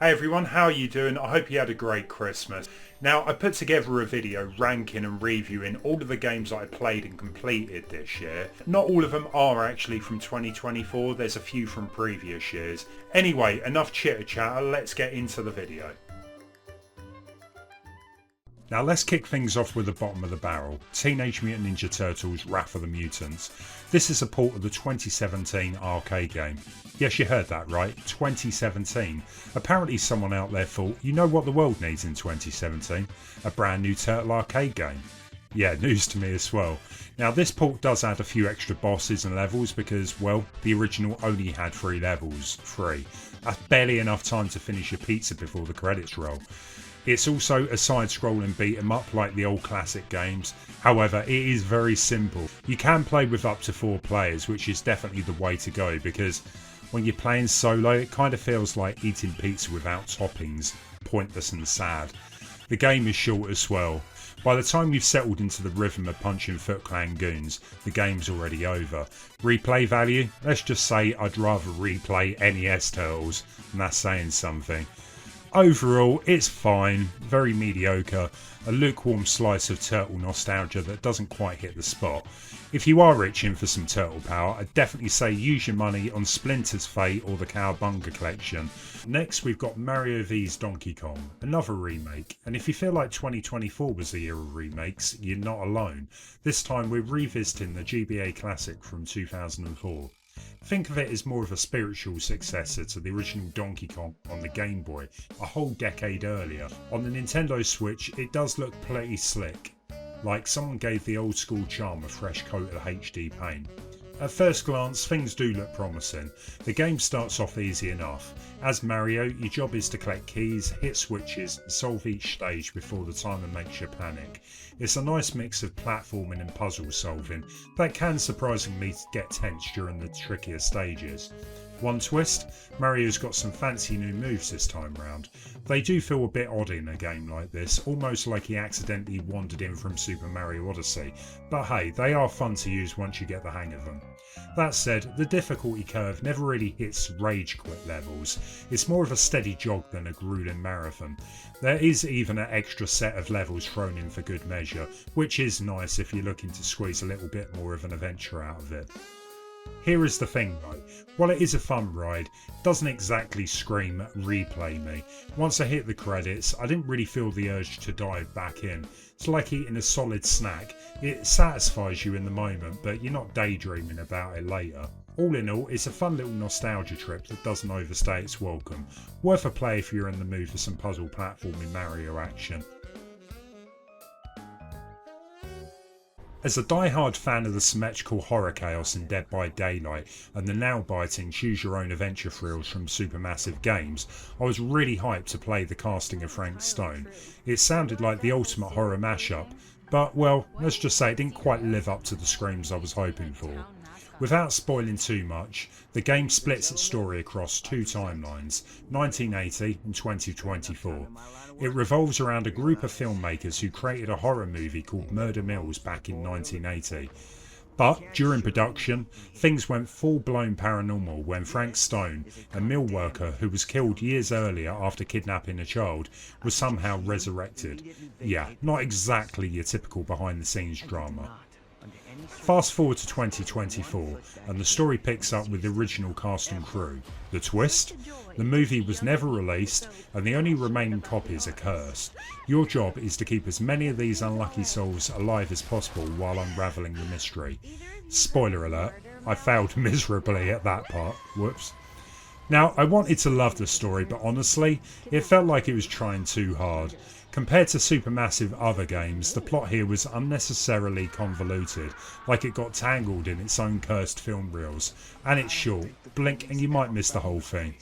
Hey everyone, how are you doing? I hope you had a great Christmas. Now, I put together a video ranking and reviewing all of the games that I played and completed this year. Not all of them are actually from 2024, there's a few from previous years. Anyway, enough chitter chatter, let's get into the video. Now let's kick things off with the bottom of the barrel. Teenage Mutant Ninja Turtles Wrath of the Mutants. This is a port of the 2017 arcade game. Yes, you heard that right, 2017. Apparently someone out there thought, you know what the world needs in 2017? A brand new Turtle arcade game. Yeah, news to me as well. Now this port does add a few extra bosses and levels because, well, the original only had 3 levels. 3. That's barely enough time to finish your pizza before the credits roll. It's also a side-scrolling beat-em-up like the old classic games. However, it is very simple. You can play with up to 4 players, which is definitely the way to go because when you're playing solo, it kind of feels like eating pizza without toppings, pointless and sad. The game is short as well. By the time you've settled into the rhythm of punching Foot Clan goons, the game's already over. Replay value? Let's just say I'd rather replay NES Turtles, and that's saying something. Overall, it's fine, very mediocre, a lukewarm slice of turtle nostalgia that doesn't quite hit the spot. If you are itching for some turtle power, I'd definitely say use your money on Splinter's Fate or the Cowabunga collection. Next we've got Mario vs Donkey Kong, another remake, and if you feel like 2024 was the year of remakes, you're not alone. This time we're revisiting the GBA classic from 2004. Think of it as more of a spiritual successor to the original Donkey Kong on the Game Boy, a whole decade earlier. On the Nintendo Switch it does look pretty slick, like someone gave the old school charm a fresh coat of HD paint. At first glance things do look promising. The game starts off easy enough. As Mario, your job is to collect keys, hit switches and solve each stage before the timer makes you panic. It's a nice mix of platforming and puzzle solving that can surprisingly get tense during the trickier stages. One twist, Mario's got some fancy new moves this time round. They do feel a bit odd in a game like this, almost like he accidentally wandered in from Super Mario Odyssey, but hey, they are fun to use once you get the hang of them. That said, the difficulty curve never really hits rage quit levels. It's more of a steady jog than a grueling marathon. There is even an extra set of levels thrown in for good measure, which is nice if you're looking to squeeze a little bit more of an adventure out of it. Here is the thing though, while it is a fun ride, it doesn't exactly scream replay me. Once I hit the credits, I didn't really feel the urge to dive back in. It's like eating a solid snack. It satisfies you in the moment, but you're not daydreaming about it later. All in all, it's a fun little nostalgia trip that doesn't overstay its welcome. Worth a play if you're in the mood for some puzzle platforming Mario action. As a die-hard fan of the symmetrical horror chaos in Dead by Daylight and the nail-biting choose-your-own-adventure thrills from Supermassive Games, I was really hyped to play the casting of Frank Stone. It sounded like the ultimate horror mashup, but well, let's just say it didn't quite live up to the screams I was hoping for. Without spoiling too much, the game splits its story across 2 timelines, 1980 and 2024. It revolves around a group of filmmakers who created a horror movie called Murder Mills back in 1980. But during production, things went full-blown paranormal when Frank Stone, a mill worker who was killed years earlier after kidnapping a child, was somehow resurrected. Yeah, not exactly your typical behind-the-scenes drama. Fast forward to 2024 and the story picks up with the original cast and crew. The twist? The movie was never released and the only remaining copies are cursed. Your job is to keep as many of these unlucky souls alive as possible while unravelling the mystery. Spoiler alert, I failed miserably at that part, whoops. Now, I wanted to love the story, but honestly, it felt like it was trying too hard. Compared to Supermassive other games, the plot here was unnecessarily convoluted, like it got tangled in its own cursed film reels. And it's short, blink and you might miss the whole thing.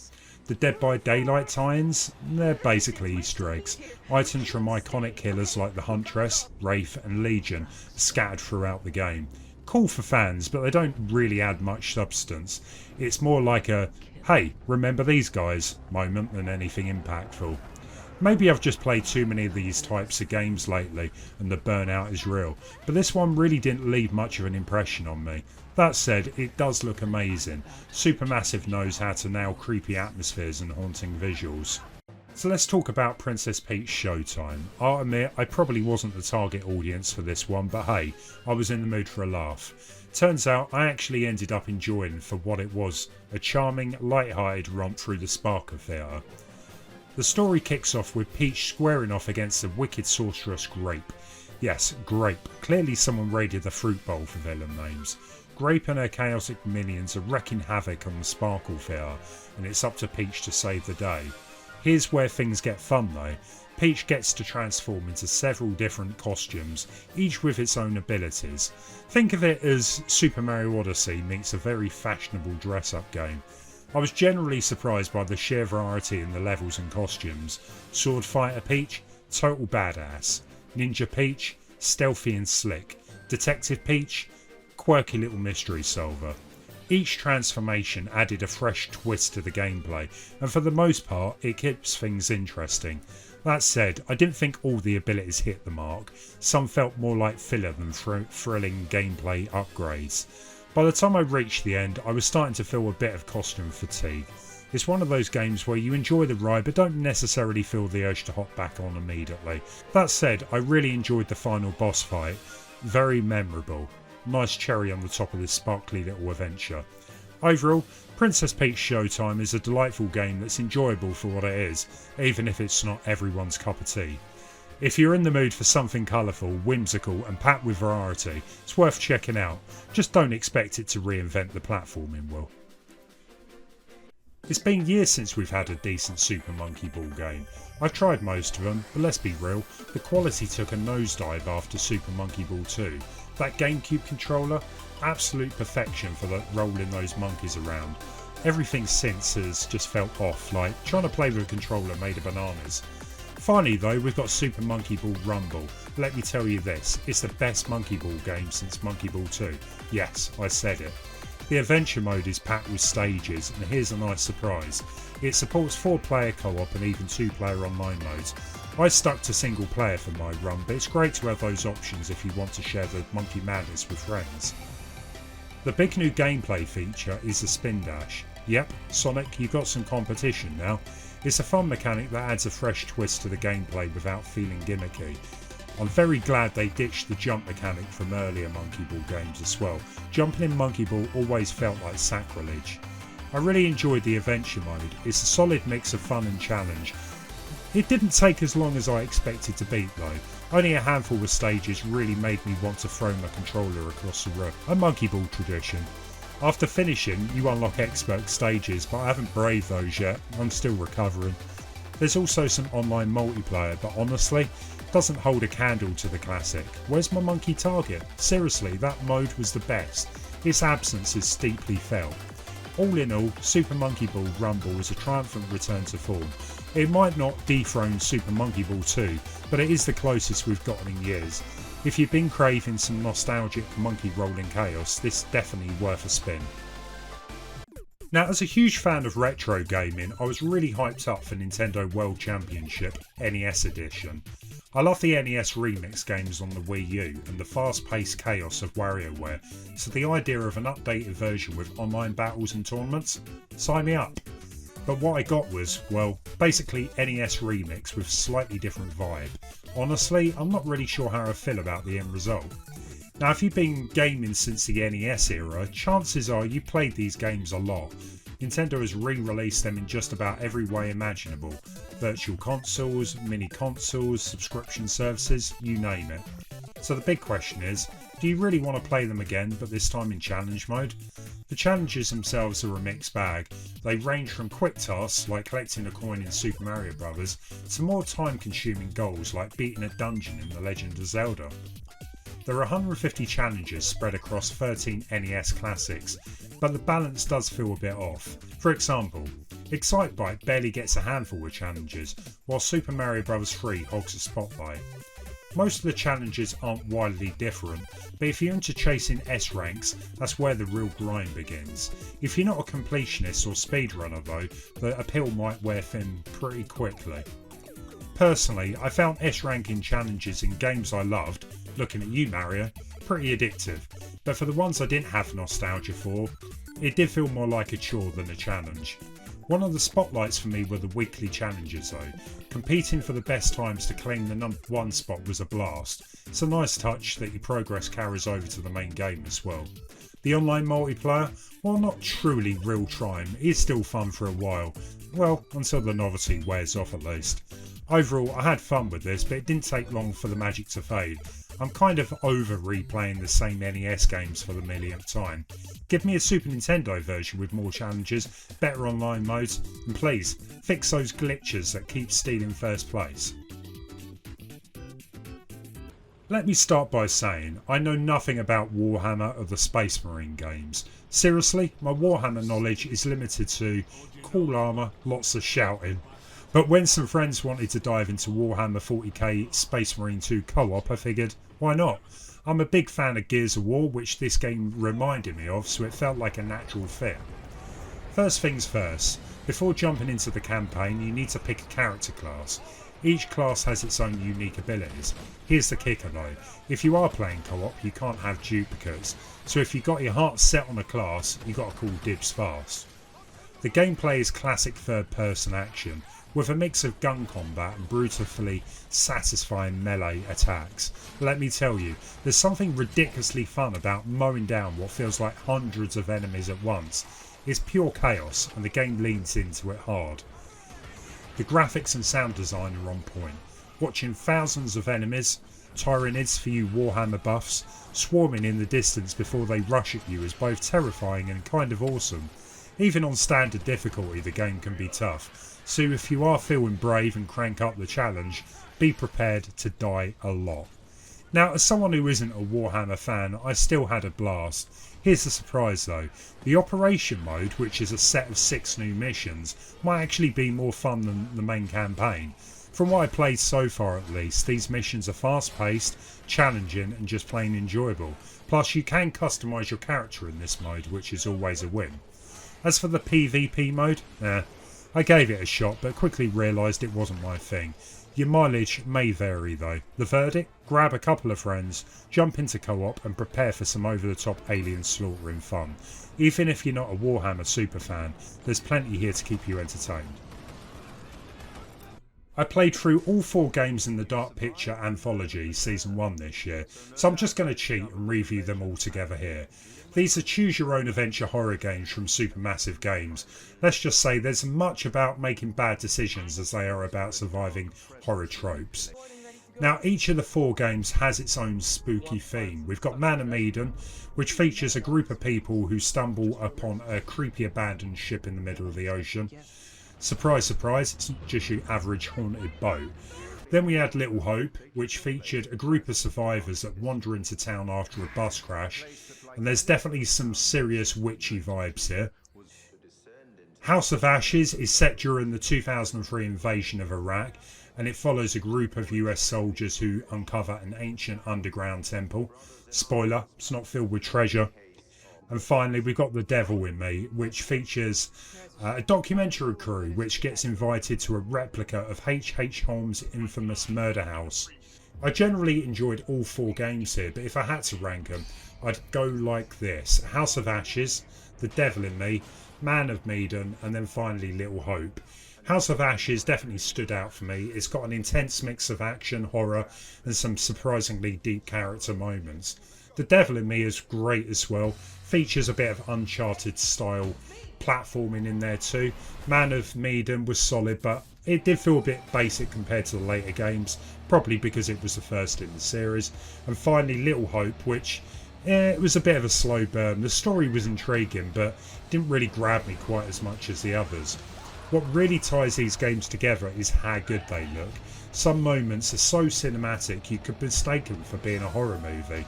The Dead by Daylight tie-ins? They're basically Easter eggs. Items from iconic killers like the Huntress, Wraith and Legion are scattered throughout the game. Cool for fans, but they don't really add much substance. It's more like a, hey, remember these guys moment than anything impactful. Maybe I've just played too many of these types of games lately and the burnout is real, but this one really didn't leave much of an impression on me. That said, it does look amazing. Supermassive knows how to nail creepy atmospheres and haunting visuals. So let's talk about Princess Peach Showtime. I'll admit I probably wasn't the target audience for this one, but hey, I was in the mood for a laugh. Turns out I actually ended up enjoying for what it was, a charming, light-hearted romp through the Sparker Theatre. The story kicks off with Peach squaring off against the wicked sorceress Grape. Yes, Grape. Clearly someone raided the fruit bowl for villain names. Grape and her chaotic minions are wreaking havoc on the Sparkle Theatre, and it's up to Peach to save the day. Here's where things get fun though. Peach gets to transform into several different costumes, each with its own abilities. Think of it as Super Mario Odyssey meets a very fashionable dress-up game. I was generally surprised by the sheer variety in the levels and costumes. Sword Fighter Peach, total badass. Ninja Peach, stealthy and slick. Detective Peach, quirky little mystery solver. Each transformation added a fresh twist to the gameplay, and for the most part it keeps things interesting. That said, I didn't think all the abilities hit the mark. Some felt more like filler than thrilling gameplay upgrades. By the time I reached the end, I was starting to feel a bit of costume fatigue. It's one of those games where you enjoy the ride but don't necessarily feel the urge to hop back on immediately. That said, I really enjoyed the final boss fight. Very memorable. Nice cherry on the top of this sparkly little adventure. Overall, Princess Peach Showtime is a delightful game that's enjoyable for what it is, even if it's not everyone's cup of tea. If you're in the mood for something colourful, whimsical and packed with variety, it's worth checking out. Just don't expect it to reinvent the platforming wheel. It's been years since we've had a decent Super Monkey Ball game. I've tried most of them, but let's be real, the quality took a nosedive after Super Monkey Ball 2. That GameCube controller, absolute perfection for rolling those monkeys around. Everything since has just felt off, like trying to play with a controller made of bananas. Finally though, we've got Super Monkey Ball Rumble. Let me tell you this, it's the best Monkey Ball game since Monkey Ball 2. Yes, I said it. The adventure mode is packed with stages, and here's a nice surprise. It supports 4-player co-op and even 2-player online modes. I stuck to single player for my run, but it's great to have those options if you want to share the monkey madness with friends. The big new gameplay feature is the Spin Dash. Yep, Sonic, you've got some competition now. It's a fun mechanic that adds a fresh twist to the gameplay without feeling gimmicky. I'm very glad they ditched the jump mechanic from earlier Monkey Ball games as well. Jumping in Monkey Ball always felt like sacrilege. I really enjoyed the adventure mode. It's a solid mix of fun and challenge. It didn't take as long as I expected to beat though. Only a handful of stages really made me want to throw my controller across the room. A Monkey Ball tradition. After finishing, you unlock expert stages, but I haven't braved those yet. I'm still recovering. There's also some online multiplayer, but honestly, it doesn't hold a candle to the classic. Where's my monkey target? Seriously, that mode was the best. Its absence is steeply felt. All in all, Super Monkey Ball Rumble is a triumphant return to form. It might not dethrone Super Monkey Ball 2, but it is the closest we've gotten in years. If you've been craving some nostalgic monkey rolling chaos, this is definitely worth a spin. Now, as a huge fan of retro gaming, I was really hyped up for Nintendo World Championship NES Edition. I love the NES remix games on the Wii U and the fast-paced chaos of WarioWare, so the idea of an updated version with online battles and tournaments? Sign me up! But what I got was, well, basically NES remix with slightly different vibe. Honestly, I'm not really sure how I feel about the end result. Now, if you've been gaming since the NES era, chances are you played these games a lot. Nintendo has re-released them in just about every way imaginable. Virtual consoles, mini consoles, subscription services, you name it. So the big question is, do you really want to play them again, but this time in challenge mode? The challenges themselves are a mixed bag. They range from quick tasks like collecting a coin in Super Mario Bros. To more time-consuming goals like beating a dungeon in The Legend of Zelda. There are 150 challenges spread across 13 NES classics, but the balance does feel a bit off. For example, Excitebike barely gets a handful of challenges, while Super Mario Bros. 3 hogs the spotlight. Most of the challenges aren't wildly different, but if you're into chasing S ranks, that's where the real grind begins. If you're not a completionist or speedrunner though, the appeal might wear thin pretty quickly. Personally, I found S ranking challenges in games I loved, looking at you Mario, pretty addictive, but for the ones I didn't have nostalgia for, it did feel more like a chore than a challenge. One of the spotlights for me were the weekly challenges though. Competing for the best times to claim the number 1 spot was a blast. It's a nice touch that your progress carries over to the main game as well. The online multiplayer, while not truly real time, is still fun for a while. Well, until the novelty wears off at least. Overall, I had fun with this, but it didn't take long for the magic to fade. I'm kind of over replaying the same NES games for the millionth time. Give me a Super Nintendo version with more challenges, better online modes, and please, fix those glitches that keep stealing first place. Let me start by saying, I know nothing about Warhammer or the Space Marine games. Seriously, my Warhammer knowledge is limited to cool armour, lots of shouting. But when some friends wanted to dive into Warhammer 40k Space Marine 2 co-op, I figured, why not? I'm a big fan of Gears of War, which this game reminded me of, so it felt like a natural fit. First things first, before jumping into the campaign you need to pick a character class. Each class has its own unique abilities. Here's the kicker though, if you are playing co-op you can't have duplicates, so if you got your heart set on a class you got to call dibs fast. The gameplay is classic third person action, with a mix of gun combat and brutally satisfying melee attacks. Let me tell you, there's something ridiculously fun about mowing down what feels like hundreds of enemies at once. It's pure chaos and the game leans into it hard. The graphics and sound design are on point. Watching thousands of enemies, Tyranids for you Warhammer buffs, swarming in the distance before they rush at you is both terrifying and kind of awesome. Even on standard difficulty the game can be tough, so if you are feeling brave and crank up the challenge, be prepared to die a lot. Now as someone who isn't a Warhammer fan, I still had a blast. Here's the surprise though, the Operation mode, which is a set of 6 new missions, might actually be more fun than the main campaign. From what I played so far at least, these missions are fast paced, challenging and just plain enjoyable. Plus you can customise your character in this mode, which is always a win. As for the PvP mode, I gave it a shot but quickly realised it wasn't my thing. Your mileage may vary though. The verdict? Grab a couple of friends, jump into co-op and prepare for some over the top alien slaughtering fun. Even if you're not a Warhammer superfan, there's plenty here to keep you entertained. I played through all 4 games in the Dark Picture Anthology Season 1 this year, so I'm just going to cheat and review them all together here. These are choose your own adventure horror games from Supermassive Games. Let's just say there's much about making bad decisions as they are about surviving horror tropes. Now each of the 4 games has its own spooky theme. We've got Man of Medan, which features a group of people who stumble upon a creepy abandoned ship in the middle of the ocean. Surprise surprise, it's not just your average haunted boat. Then we had Little Hope, which featured a group of survivors that wander into town after a bus crash, and there's definitely some serious witchy vibes here. House of Ashes is set during the 2003 invasion of Iraq, and it follows a group of US soldiers who uncover an ancient underground temple. Spoiler, it's not filled with treasure. And finally we've got The Devil in Me, which features a documentary crew which gets invited to a replica of H.H. Holmes' infamous murder house. I generally enjoyed all 4 games here, but if I had to rank them, I'd go like this: House of Ashes, The Devil in Me, Man of Medan, and then finally Little Hope. House of Ashes definitely stood out for me. It's got an intense mix of action, horror and some surprisingly deep character moments. The Devil in Me is great as well, features a bit of Uncharted style platforming in there too. Man of Medan was solid, but it did feel a bit basic compared to the later games, probably because it was the first in the series. And finally Little Hope, which it was a bit of a slow burn. The story was intriguing but didn't really grab me quite as much as the others. What really ties these games together is how good they look. Some moments are so cinematic you could mistake them for being a horror movie.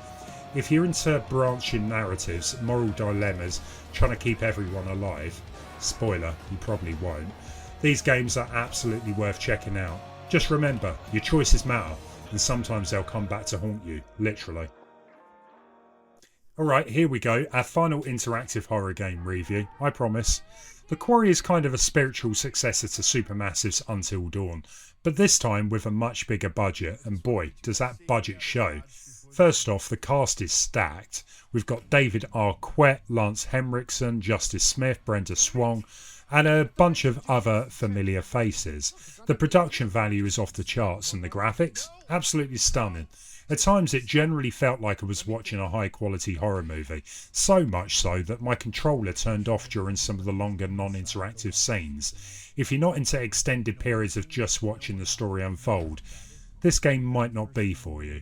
If you're into branching narratives, moral dilemmas, trying to keep everyone alive, spoiler, you probably won't, these games are absolutely worth checking out. Just remember, your choices matter, and sometimes they'll come back to haunt you, literally. Alright, here we go, our final interactive horror game review, I promise. The Quarry is kind of a spiritual successor to Supermassive's Until Dawn, but this time with a much bigger budget, and boy, does that budget show. First off, the cast is stacked. We've got David Arquette, Lance Henriksen, Justice Smith, Brenda Swan, and a bunch of other familiar faces. The production value is off the charts and the graphics, absolutely stunning. At times it generally felt like I was watching a high quality horror movie, so much so that my controller turned off during some of the longer non-interactive scenes. If you're not into extended periods of just watching the story unfold, this game might not be for you.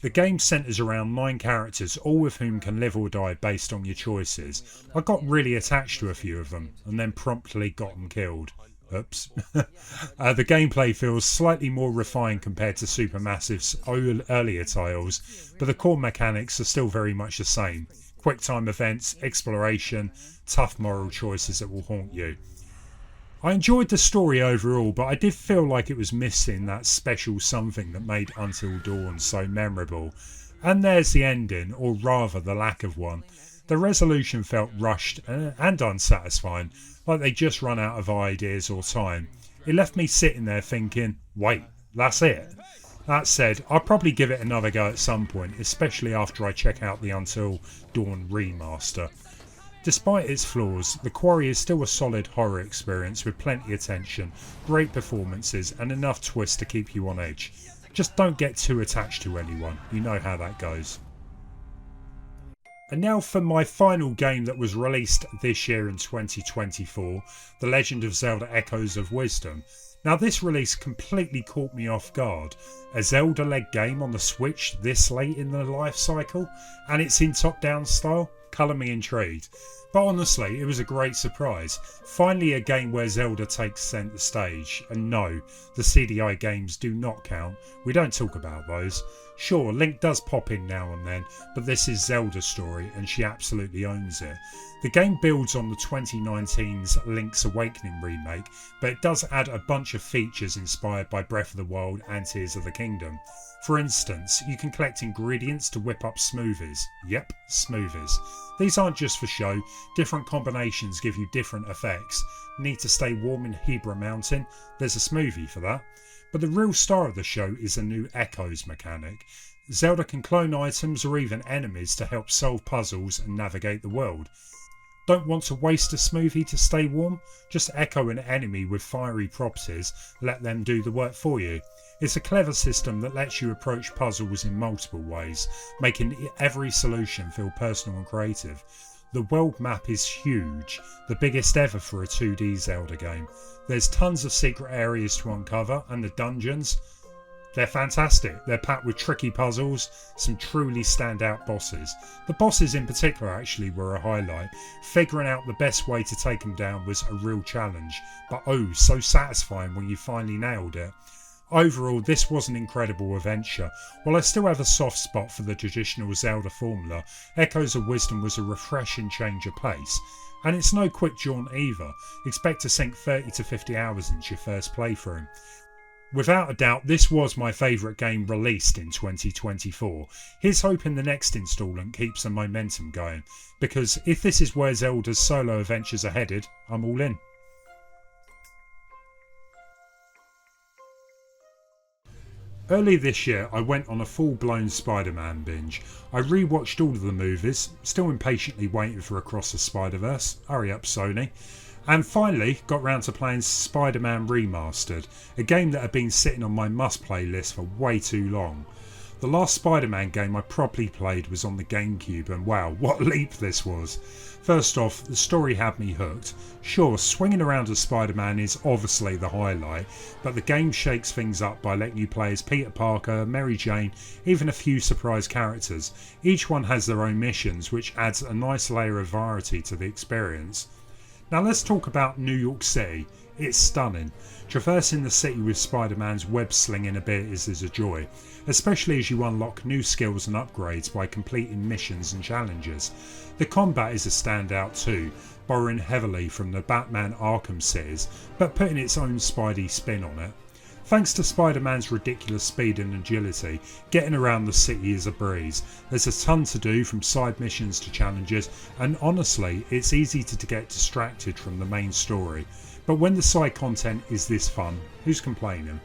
The game centres around 9 characters, all of whom can live or die based on your choices. I got really attached to a few of them and then promptly got them killed. Oops. The gameplay feels slightly more refined compared to Supermassive's earlier titles, but the core mechanics are still very much the same. Quick time events, exploration, tough moral choices that will haunt you. I enjoyed the story overall, but I did feel like it was missing that special something that made Until Dawn so memorable. And there's the ending, or rather the lack of one. The resolution felt rushed and unsatisfying, like they just run out of ideas or time. It left me sitting there thinking, wait, that's it? That said, I'll probably give it another go at some point, especially after I check out the Until Dawn remaster. Despite its flaws, The Quarry is still a solid horror experience with plenty of tension, great performances and enough twists to keep you on edge. Just don't get too attached to anyone, you know how that goes. And now for my final game that was released this year in 2024, The Legend of Zelda Echoes of Wisdom. Now this release completely caught me off guard. A Zelda-led game on the Switch this late in the life cycle, and it's in top-down style? Colour me intrigued. But honestly, it was a great surprise. Finally a game where Zelda takes centre stage. And no, the CDI games do not count. We don't talk about those. Sure, Link does pop in now and then, but this is Zelda's story and she absolutely owns it. The game builds on the 2019's Link's Awakening remake, but it does add a bunch of features inspired by Breath of the Wild and Tears of the Kingdom. For instance, you can collect ingredients to whip up smoothies. Yep, smoothies. These aren't just for show, different combinations give you different effects. Need to stay warm in Hebra Mountain? There's a smoothie for that. But the real star of the show is a new Echoes mechanic. Zelda can clone items or even enemies to help solve puzzles and navigate the world. Don't want to waste a smoothie to stay warm? Just echo an enemy with fiery properties, let them do the work for you. It's a clever system that lets you approach puzzles in multiple ways, making every solution feel personal and creative. The world map is huge, the biggest ever for a 2D Zelda game. There's tons of secret areas to uncover, and the dungeons, they're fantastic. They're packed with tricky puzzles, some truly standout bosses. The bosses in particular actually were a highlight. Figuring out the best way to take them down was a real challenge, but oh, so satisfying when you finally nailed it. Overall, this was an incredible adventure. While I still have a soft spot for the traditional Zelda formula, Echoes of Wisdom was a refreshing change of pace. And it's no quick jaunt either. Expect to sink 30 to 50 hours into your first playthrough. Without a doubt, this was my favourite game released in 2024. Here's hoping the next instalment keeps the momentum going, because if this is where Zelda's solo adventures are headed, I'm all in. Early this year I went on a full-blown Spider-Man binge. I rewatched all of the movies, still impatiently waiting for Across the Spider-Verse, hurry up Sony, and finally got round to playing Spider-Man Remastered, a game that had been sitting on my must-play list for way too long. The last Spider-Man game I properly played was on the GameCube, and wow, what a leap this was. First off, the story had me hooked. Sure, swinging around as Spider-Man is obviously the highlight, but the game shakes things up by letting you play as Peter Parker, Mary Jane, even a few surprise characters. Each one has their own missions, which adds a nice layer of variety to the experience. Now let's talk about New York City. It's stunning. Traversing the city with Spider-Man's web-slinging abilities is a joy, especially as you unlock new skills and upgrades by completing missions and challenges. The combat is a standout too, borrowing heavily from the Batman Arkham series, but putting its own Spidey spin on it. Thanks to Spider-Man's ridiculous speed and agility, getting around the city is a breeze. There's a ton to do, from side missions to challenges, and honestly, it's easy to get distracted from the main story. But when the side content is this fun, who's complaining?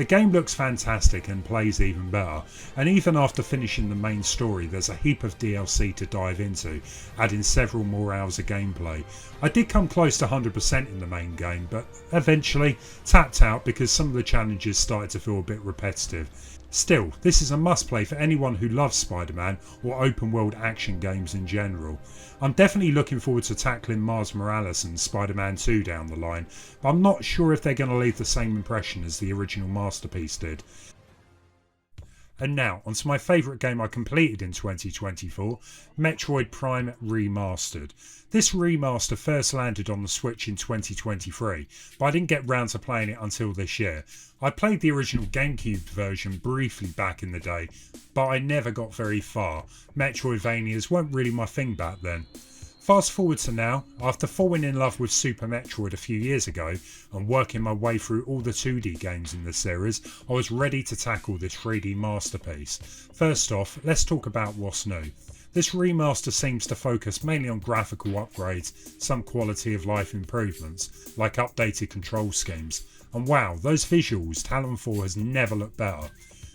The game looks fantastic and plays even better, and even after finishing the main story there's a heap of DLC to dive into, adding several more hours of gameplay. I did come close to 100% in the main game, but eventually tapped out because some of the challenges started to feel a bit repetitive. Still, this is a must play for anyone who loves Spider-Man or open world action games in general. I'm definitely looking forward to tackling Miles Morales and Spider-Man 2 down the line, but I'm not sure if they're going to leave the same impression as the original masterpiece did. And now, onto my favourite game I completed in 2024, Metroid Prime Remastered. This remaster first landed on the Switch in 2023, but I didn't get round to playing it until this year. I played the original GameCube version briefly back in the day, but I never got very far. Metroidvanias weren't really my thing back then. Fast forward to now, after falling in love with Super Metroid a few years ago and working my way through all the 2D games in the series, I was ready to tackle this 3D masterpiece. First off, let's talk about what's new. This remaster seems to focus mainly on graphical upgrades, some quality of life improvements, like updated control schemes. And wow, those visuals, Titanfall has never looked better.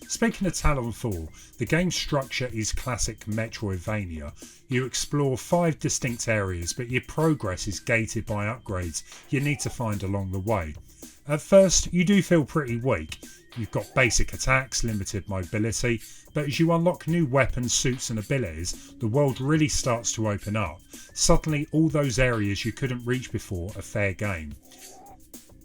Speaking of Titanfall, the game's structure is classic Metroidvania. You explore 5 distinct areas, but your progress is gated by upgrades you need to find along the way. At first, you do feel pretty weak. You've got basic attacks, limited mobility, but as you unlock new weapons, suits and abilities, the world really starts to open up. Suddenly, all those areas you couldn't reach before are fair game.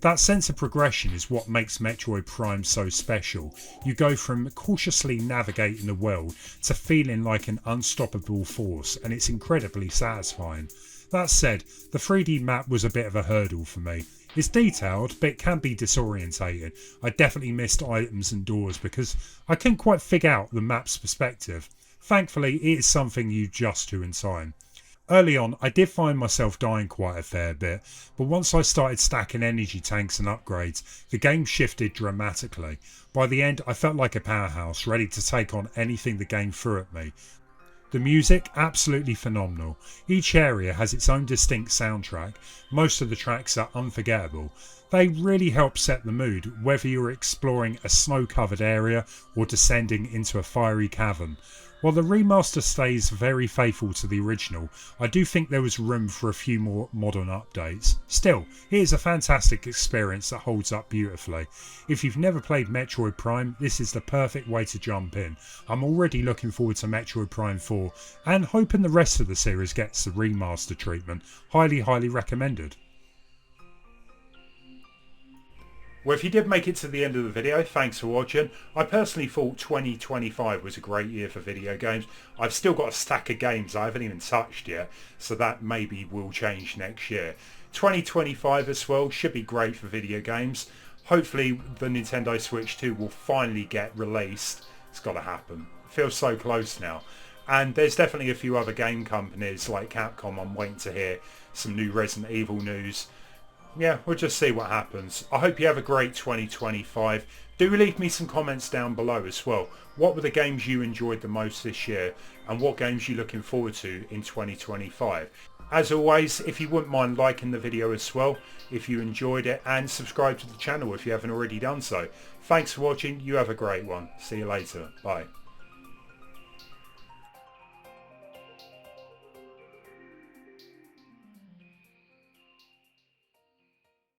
That sense of progression is what makes Metroid Prime so special. You go from cautiously navigating the world to feeling like an unstoppable force, and it's incredibly satisfying. That said, the 3D map was a bit of a hurdle for me. It's detailed, but it can be disorientating. I definitely missed items and doors because I couldn't quite figure out the map's perspective. Thankfully, it is something you adjust to in time. Early on, I did find myself dying quite a fair bit, but once I started stacking energy tanks and upgrades, the game shifted dramatically. By the end, I felt like a powerhouse, ready to take on anything the game threw at me. The music, absolutely phenomenal. Each area has its own distinct soundtrack. Most of the tracks are unforgettable. They really help set the mood, whether you're exploring a snow-covered area or descending into a fiery cavern. While the remaster stays very faithful to the original, I do think there was room for a few more modern updates. Still, it is a fantastic experience that holds up beautifully. If you've never played Metroid Prime, this is the perfect way to jump in. I'm already looking forward to Metroid Prime 4 and hoping the rest of the series gets the remaster treatment. Highly recommended. Well, if you did make it to the end of the video, thanks for watching. I personally thought 2025 was a great year for video games. I've still got a stack of games I haven't even touched yet, so that maybe will change next year. 2025 as well should be great for video games. Hopefully the Nintendo Switch 2 will finally get released. It's got to happen. It feels so close now. And there's definitely a few other game companies like Capcom. I'm waiting to hear some new Resident Evil news. Yeah, we'll just see what happens. I hope you have a great 2025. Do leave me some comments down below as well. What were the games you enjoyed the most this year and what games are you looking forward to in 2025? As always, if you wouldn't mind liking the video as well, if you enjoyed it, and subscribe to the channel if you haven't already done so. Thanks for watching. You have a great one. See you later. Bye.